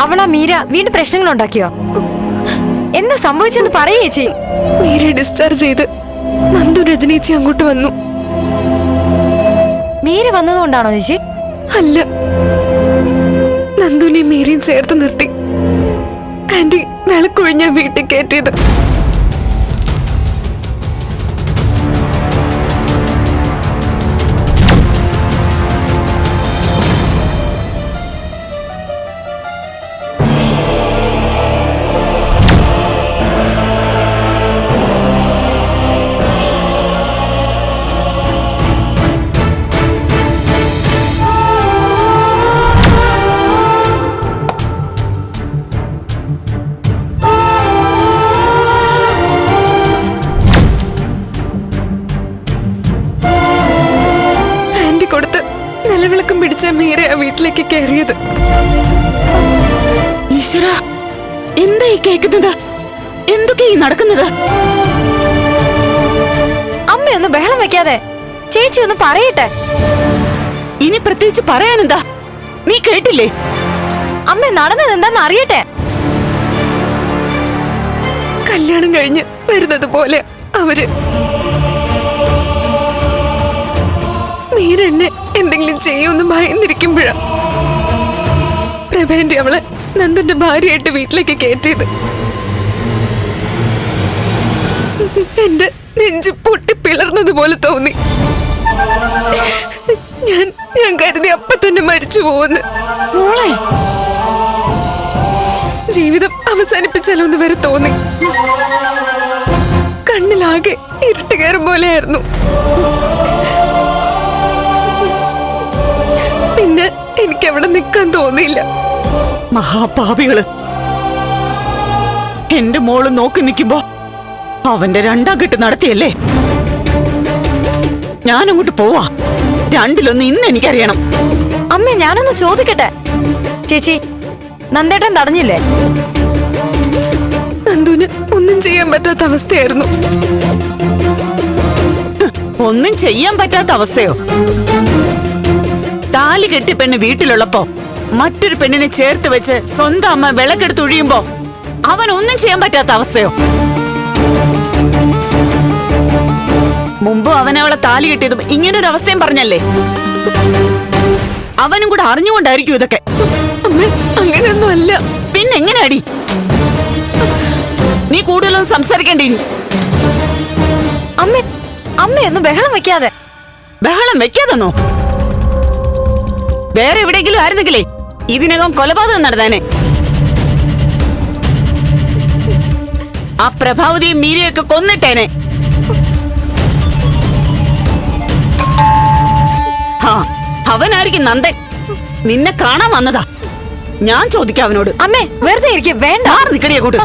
അവളാ മീര വീണ്ടും പ്രശ്നങ്ങൾ ഉണ്ടാക്കിയോ? എന്താ സംഭവിച്ചെന്ന് പറയേ ചേച്ചി. മീര ഡിസ്ചാർജ് ചെയ്ത് നന്ദു രജനീച്ചി അങ്ങോട്ട് വന്നു. മീര വന്നതുകൊണ്ടാണോ ചേച്ചി? അല്ല, നന്ദുനെയും മീരയും ചേർത്ത് നിർത്തി ആന്റി വിളക്കൊഴിഞ്ഞ വീട്ടിൽ കയറ്റിയത്. നിലവിളക്കം പിടിച്ച മീര ആ വീട്ടിലേക്ക് കയറിയത്. ഈശ്വര, എന്താ ഈ കേൾക്കുന്നത്? എന്തൊക്കെ ഈ നടക്കുന്നത്? അമ്മയൊന്ന് ബഹളം വെക്കാതെ ചേച്ചി ഒന്ന് പറയട്ടെ. ഇനി പ്രത്യേകിച്ച് പറയാനെന്താ? നീ കേട്ടില്ലേ? അമ്മ നടന്നത് എന്താന്ന് അറിയട്ടെ. കല്യാണം കഴിഞ്ഞ് വരുന്നത് പോലെ അവര് മീര എന്നെ എന്തെങ്കിലും ചെയ്യുമെന്ന് ഭയന്നിരിക്കുമ്പോഴാ പ്രഭേന്റെ അവളെ നന്ദന്റെ ഭാര്യയായിട്ട് വീട്ടിലേക്ക് കയറ്റിയത്. എന്റെ നെഞ്ച് പൊട്ടി പിളർന്നതുപോലെ തോന്നി. ഞാൻ കരുതി അപ്പൊ തന്നെ മരിച്ചു പോകുന്നു. മോളെ, ജീവിതം അവസാനിപ്പിച്ചാലോ എന്ന് വരെ തോന്നി. കണ്ണിലാകെ ഇരുട്ട് കയറും പോലെയായിരുന്നു. പിന്നെ എനിക്ക് അവിടെ നിൽക്കാൻ തോന്നിയില്ല. മഹാപാപികള്, എന്റെ മോള് നോക്കി നിൽക്കുമ്പോ അവന്റെ രണ്ടാം കെട്ട് നടത്തിയല്ലേ? ഞാനങ്ങോട്ട് പോവാ. രണ്ടിലൊന്ന് ഇന്ന് എനിക്കറിയണം. അമ്മ ഞാനൊന്ന് ചോദിക്കട്ടെ. ചേച്ചി, നന്ദേട്ടൻ തടഞ്ഞില്ലേ? നന്ദുന് ഒന്നും ചെയ്യാൻ പറ്റാത്ത അവസ്ഥയായിരുന്നു. ഒന്നും ചെയ്യാൻ പറ്റാത്ത അവസ്ഥയോ? താലി കെട്ടി പെണ്ണ് വീട്ടിലുള്ളപ്പോ മറ്റൊരു പെണ്ണിനെ ചേർത്ത് വെച്ച് സ്വന്തം അമ്മ വിളക്കെടുത്തൊഴിയുമ്പോ അവൻ ഒന്നും ചെയ്യാൻ പറ്റാത്ത അവസ്ഥയോ? മുമ്പ് അവൻ അവളെ താലി കെട്ടിയതും ഇങ്ങനൊരു അവസ്ഥയും പറഞ്ഞല്ലേ? അവനും കൂടെ അറിഞ്ഞുകൊണ്ടായിരിക്കും ഇതൊക്കെ. അങ്ങനെയൊന്നും അല്ല. പിന്നെ എങ്ങനെയാടി? നീ കൂടുതലൊന്നും സംസാരിക്കേണ്ടി. അമ്മയൊന്ന് ബഹളം വെക്കാതെ. ബഹളം വെക്കാതെന്നോ? വേറെ എവിടെയെങ്കിലും ആയിരുന്നെങ്കിലേ ഇതിനകം കൊലപാതകം നടന്നേനെ. ആ പ്രഭാവതിയും മീരയൊക്കെ കൊന്നിട്ടേനെ. അവനായിരിക്കും നന്ദൻ. നിന്നെ കാണാൻ വന്നതാ. ഞാൻ ചോദിക്കാം അവനോട്. അമ്മേ വെറുതെ ഇരിക്കും, വേണ്ട. നിക്കടിയെ കൂട്ട്.